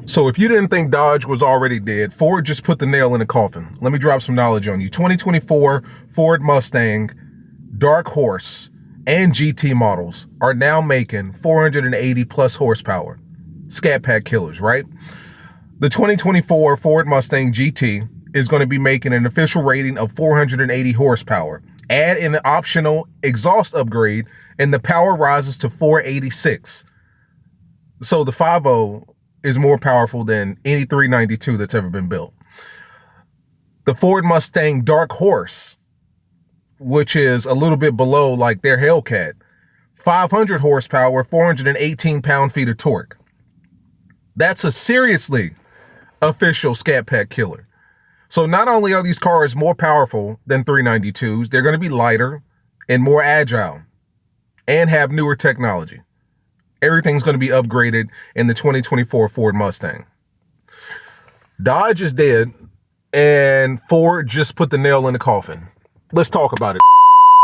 So if you didn't think Dodge was already dead, Ford just put the nail in the coffin. Let me drop some knowledge on you. 2024 Ford Mustang, Dark Horse, and GT models are now making 480 plus horsepower. ScatPack killers, right? The 2024 Ford Mustang GT is going to be making an official rating of 480 horsepower. Add in an optional exhaust upgrade, and the power rises to 486. So the 5.0 is more powerful than any 392 that's ever been built. The Ford Mustang Dark Horse, which is a little bit below like their Hellcat, 500 horsepower, 418 pound-feet of torque. That's a seriously official ScatPack killer. So not only are these cars more powerful than 392s, they're going to be lighter and more agile and have newer technology. Everything's going to be upgraded in the 2024 Ford Mustang. Dodge is dead, and Ford just put the nail in the coffin. Let's talk about it.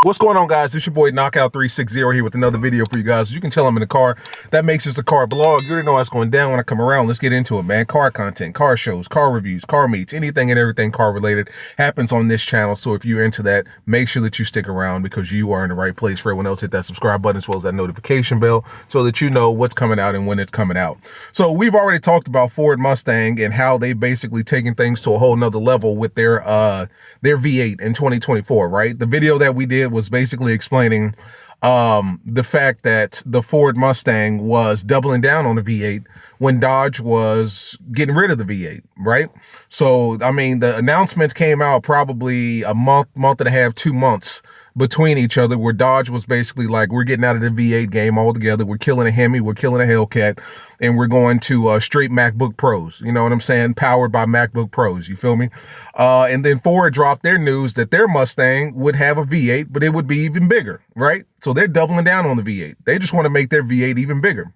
What's going on, guys? It's your boy Knockout360 here with another video for you guys. As you can tell, I'm in the car. That makes this a car blog. You already know what's going down when I come around. Let's get into it, man. Car content, car shows, car reviews, car meets, anything and everything car related happens on this channel. So if you're into that, make sure that you stick around because you are in the right place. For everyone else, hit that subscribe button as well as that notification bell so that you know what's coming out and when it's coming out. So we've already talked about Ford Mustang and how they basically taken things to a whole nother level with their V8 in 2024, right? The video that we did was basically explaining the fact that the Ford Mustang was doubling down on the V8 when Dodge was getting rid of the V8, right? So, I mean, the announcements came out probably a month and a half, 2 months between each other, where Dodge was basically like, we're getting out of the V8 game altogether. We're killing a Hemi, we're killing a Hellcat, and we're going to straight MacBook Pros. You know what I'm saying? Powered by MacBook Pros. You feel me? And then Ford dropped their news that their Mustang would have a V8, but it would be even bigger, right? So they're doubling down on the V8. They just want to make their V8 even bigger.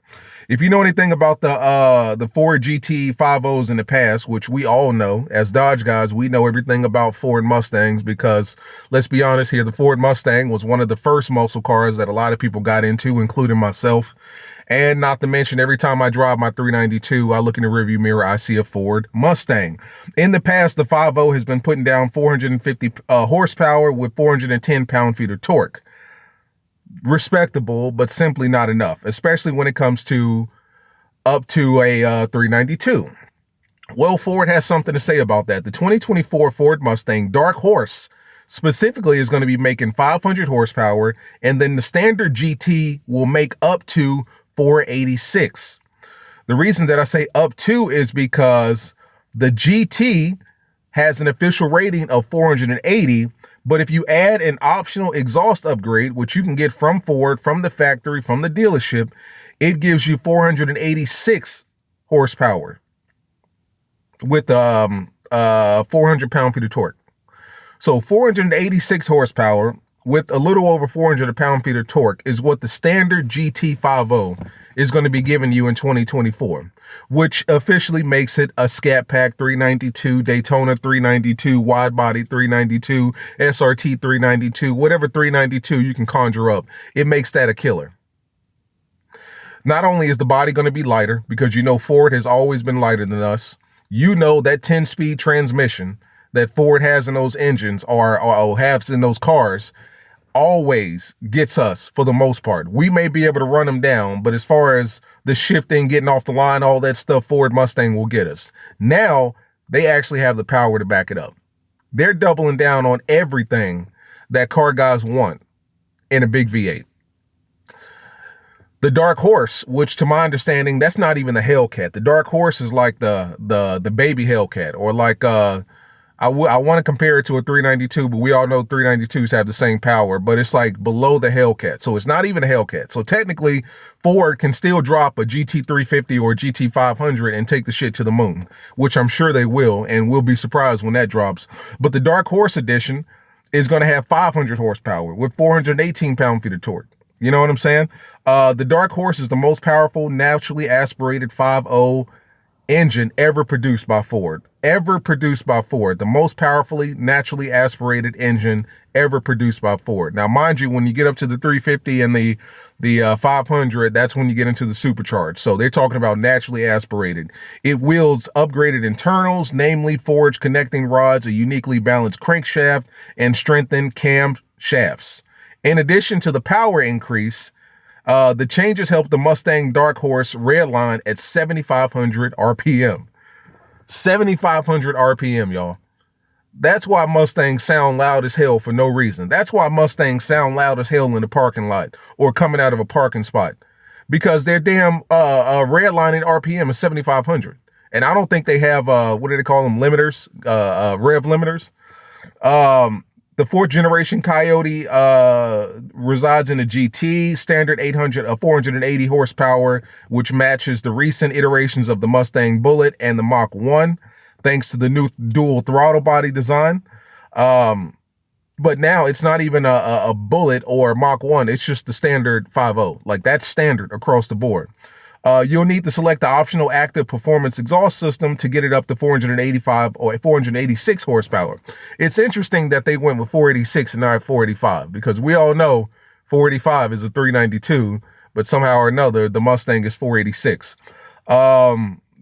If you know anything about the Ford GT 5.0s in the past, which we all know, as Dodge guys, we know everything about Ford Mustangs because, let's be honest here, the Ford Mustang was one of the first muscle cars that a lot of people got into, including myself. And not to mention, every time I drive my 392, I look in the rearview mirror, I see a Ford Mustang. In the past, the 5.0 has been putting down 450 horsepower with 410 pound-feet of torque. Respectable, but simply not enough, especially when it comes to up to a 392. Well, Ford has something to say about that. The 2024 Ford Mustang Dark Horse specifically is going to be making 500 horsepower, and then the standard GT will make up to 486. The reason that I say up to is because the GT has an official rating of 480, but if you add an optional exhaust upgrade, which you can get from Ford, from the factory, from the dealership, it gives you 486 horsepower with 400 pound-feet of torque. So 486 horsepower with a little over 400 pound-feet of torque is what the standard GT 5.0 is going to be giving you in 2024, which officially makes it a ScatPack 392, Daytona 392, wide body 392, SRT 392, whatever 392 you can conjure up. It makes that a killer. Not only is the body going to be lighter, because you know Ford has always been lighter than us. You know that 10-speed transmission that Ford has in those engines or has in those cars always gets us for the most part. We may be able to run them down, but as far as the shifting, getting off the line, all that stuff, Ford Mustang will get us. Now they actually have the power to back it up. They're doubling down on everything that car guys want in a big V8. The Dark Horse, which to my understanding, that's not even the Hellcat. The Dark Horse is like the baby Hellcat, or like I want to compare it to a 392, but we all know 392s have the same power, but it's like below the Hellcat. So it's not even a Hellcat. So technically, Ford can still drop a GT350 or a GT500 and take the shit to the moon, which I'm sure they will, and we'll be surprised when that drops. But the Dark Horse edition is going to have 500 horsepower with 418 pound-feet of torque. You know what I'm saying? The Dark Horse is the most powerful, naturally aspirated 5.0 engine ever produced by Ford. The most powerfully naturally aspirated engine ever produced by Ford. Now, mind you, when you get up to the 350 and the 500, that's when you get into the supercharged. So they're talking about naturally aspirated. It wields upgraded internals, namely forged connecting rods, a uniquely balanced crankshaft, and strengthened cam shafts. In addition to the power increase, the changes help the Mustang Dark Horse redline at 7,500 RPM. 7,500 RPM, y'all. That's why Mustangs sound loud as hell for no reason. That's why Mustangs sound loud as hell in the parking lot or coming out of a parking spot, because their damn redlining RPM is 7,500. And I don't think they have, what do they call them? Limiters, rev limiters. The fourth generation Coyote resides in a GT, standard 480 horsepower, which matches the recent iterations of the Mustang Bullitt and the Mach 1, thanks to the new dual throttle body design. But now it's not even a Bullitt or Mach 1, it's just the standard 5.0. Like, that's standard across the board. You'll need to select the optional active performance exhaust system to get it up to 485 or 486 horsepower. It's interesting that they went with 486 and not 485, because we all know 485 is a 392, but somehow or another, the Mustang is 486.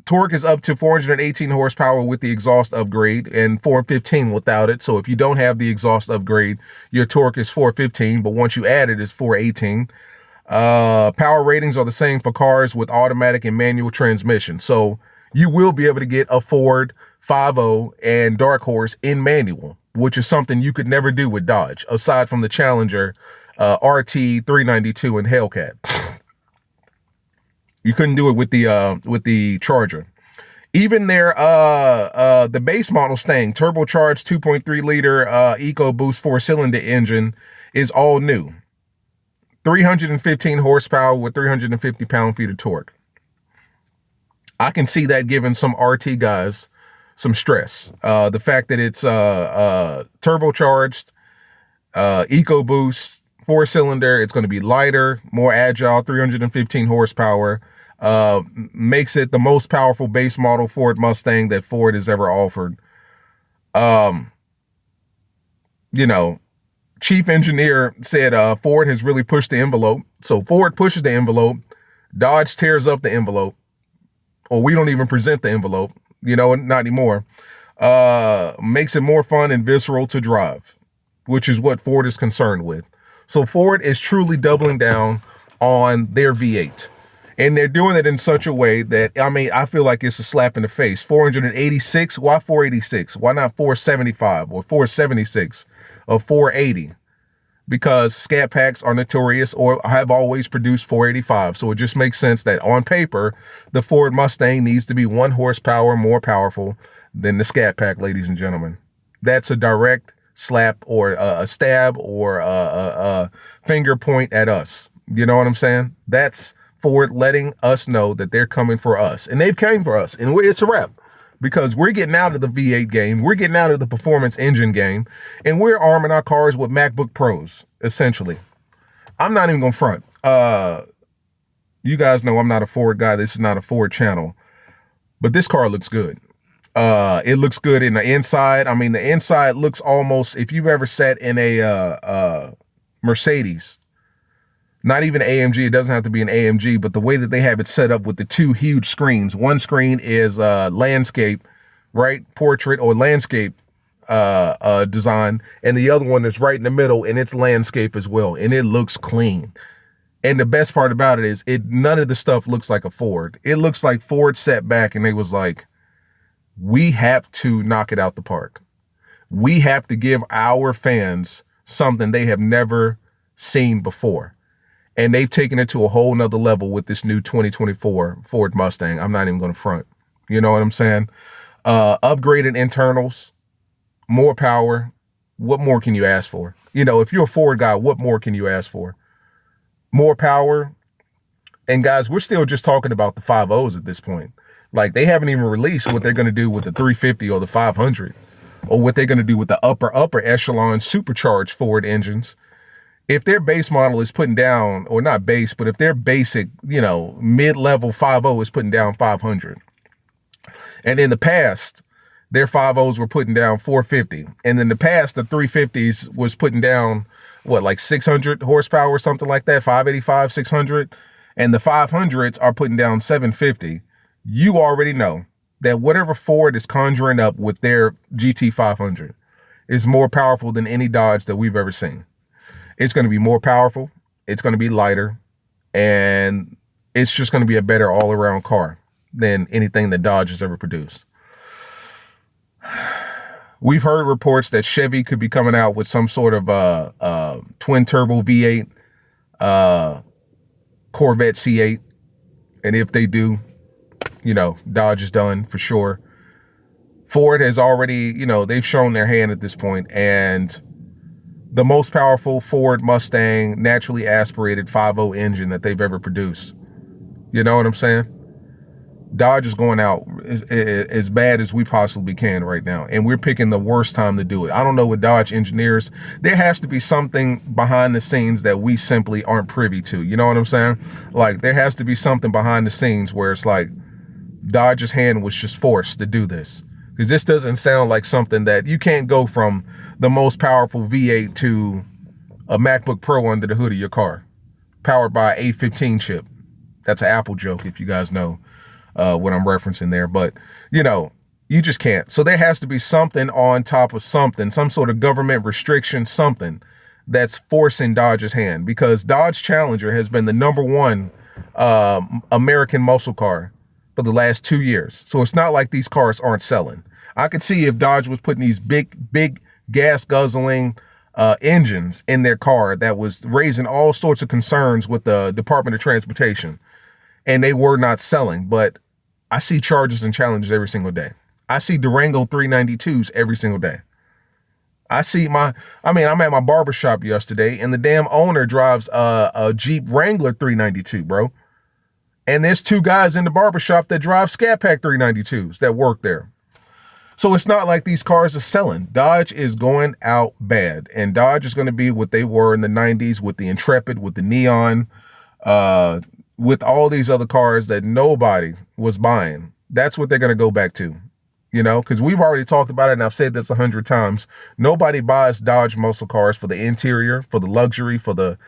Torque is up to 418 horsepower with the exhaust upgrade and 415 without it. So if you don't have the exhaust upgrade, your torque is 415, but once you add it, it's 418. Power ratings are the same for cars with automatic and manual transmission. So you will be able to get a Ford 5.0 and Dark Horse in manual, which is something you could never do with Dodge, aside from the Challenger RT 392 and Hellcat. You couldn't do it with the Charger. Even their the base model Mustang turbocharged 2.3 liter EcoBoost 4-cylinder engine is all new. 315 horsepower with 350 pound-feet of torque. I can see that giving some RT guys some stress. The fact that it's turbocharged, EcoBoost, 4-cylinder, it's going to be lighter, more agile, 315 horsepower, makes it the most powerful base model Ford Mustang that Ford has ever offered. You know, Chief engineer said Ford has really pushed the envelope. So Ford pushes the envelope, Dodge tears up the envelope, or we don't even present the envelope, you know, not anymore. Makes it more fun and visceral to drive, which is what Ford is concerned with. So Ford is truly doubling down on their V8. And they're doing it in such a way that, I mean, I feel like it's a slap in the face. 486, why 486? Why not 475 or 476 or 480? Because ScatPacks are notorious or have always produced 485. So it just makes sense that on paper, the Ford Mustang needs to be 1 horsepower more powerful than the ScatPack, ladies and gentlemen. That's a direct slap or a stab or a finger point at us. You know what I'm saying? That's Ford letting us know that they're coming for us. And they've came for us. And it's a wrap. Because we're getting out of the V8 game. We're getting out of the performance engine game. And we're arming our cars with MacBook Pros, essentially. I'm not even going to front. You guys know I'm not a Ford guy. This is not a Ford channel. But this car looks good. It looks good in the inside. I mean, the inside looks almost, if you've ever sat in a Mercedes, not even AMG, it doesn't have to be an AMG, but the way that they have it set up with the 2 huge screens. One screen is landscape, right? Portrait or landscape design. And the other one is right in the middle, and it's landscape as well. And it looks clean. And the best part about it is none of the stuff looks like a Ford. It looks like Ford sat back and they was like, we have to knock it out the park. We have to give our fans something they have never seen before. And they've taken it to a whole nother level with this new 2024 Ford Mustang. I'm not even going to front. You know what I'm saying? Upgraded internals, more power. What more can you ask for? You know, if you're a Ford guy, what more can you ask for? More power. And guys, we're still just talking about the 5.0s at this point. Like, they haven't even released what they're going to do with the 350 or the 500, or what they're going to do with the upper echelon supercharged Ford engines. If their base model is putting down, or not base, but if their basic, you know, mid-level 5.0 is putting down 500. And in the past, their 5.0s were putting down 450. And in the past, the 350s was putting down, what, like 600 horsepower or something like that, 585, 600. And the 500s are putting down 750. You already know that whatever Ford is conjuring up with their GT 500 is more powerful than any Dodge that we've ever seen. It's going to be more powerful. It's going to be lighter. And it's just going to be a better all-around car than anything that Dodge has ever produced. We've heard reports that Chevy could be coming out with some sort of twin turbo V8 Corvette C8. And if they do, you know, Dodge is done for sure. Ford has already, you know, they've shown their hand at this point, and the most powerful Ford Mustang naturally aspirated 5.0 engine that they've ever produced. You know what I'm saying? Dodge is going out as bad as we possibly can right now, and we're picking the worst time to do it. I don't know, with Dodge engineers, there has to be something behind the scenes that we simply aren't privy to. You know what I'm saying? Like, there has to be something behind the scenes where it's like Dodge's hand was just forced to do this, because this doesn't sound like something that you can't go from the most powerful V8 to a MacBook Pro under the hood of your car, powered by an A15 chip. That's an Apple joke, if you guys know what I'm referencing there. But, you know, you just can't. So there has to be something on top of something, some sort of government restriction, something that's forcing Dodge's hand, because Dodge Challenger has been the #1 American muscle car for the last 2 years. So it's not like these cars aren't selling. I could see if Dodge was putting these big gas guzzling engines in their car that was raising all sorts of concerns with the Department of Transportation, and they were not selling. But I see Chargers and Challengers every single day. I see Durango 392s every single day. I'm at my barbershop yesterday, and the damn owner drives a Jeep Wrangler 392, bro. And there's 2 guys in the barbershop that drive ScatPack 392s that work there. So it's not like these cars are selling. Dodge is going out bad, and Dodge is going to be what they were in the 90s with the Intrepid, with the Neon, with all these other cars that nobody was buying. That's what they're going to go back to, you know, because we've already talked about it, and I've said this 100 times. Nobody buys Dodge muscle cars for the interior, for the luxury, for the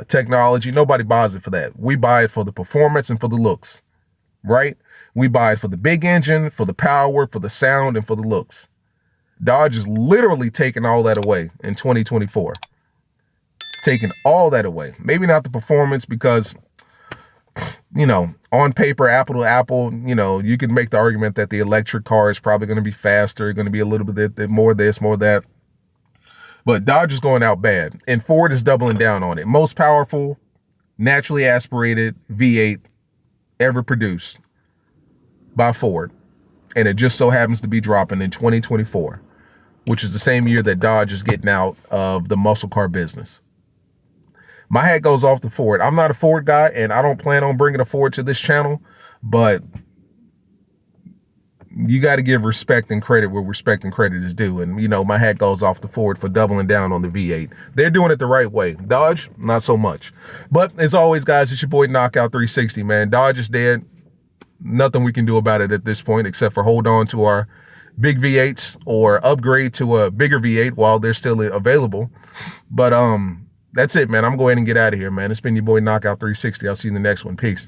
technology. Nobody buys it for that. We buy it for the performance and for the looks, right? We buy it for the big engine, for the power, for the sound, and for the looks. Dodge is literally taking all that away in 2024. Taking all that away. Maybe not the performance, because, you know, on paper, apple to apple, you know, you can make the argument that the electric car is probably going to be faster, going to be a little bit more this, more that. But Dodge is going out bad, and Ford is doubling down on it. Most powerful, naturally aspirated V8 ever produced by Ford, and it just so happens to be dropping in 2024, which is the same year that Dodge is getting out of the muscle car business. My hat goes off to Ford. I'm not a Ford guy, and I don't plan on bringing a Ford to this channel, but you got to give respect and credit where respect and credit is due. And, you know, my hat goes off to Ford for doubling down on the V8. They're doing it the right way. Dodge, not so much. But as always, guys, it's your boy Knockout 360, man. Dodge is dead. Nothing we can do about it at this point, except for hold on to our big V8s or upgrade to a bigger V8 while they're still available. But that's it, man. I'm going to go ahead and get out of here, man. It's been your boy Knockout 360. I'll see you in the next one. Peace.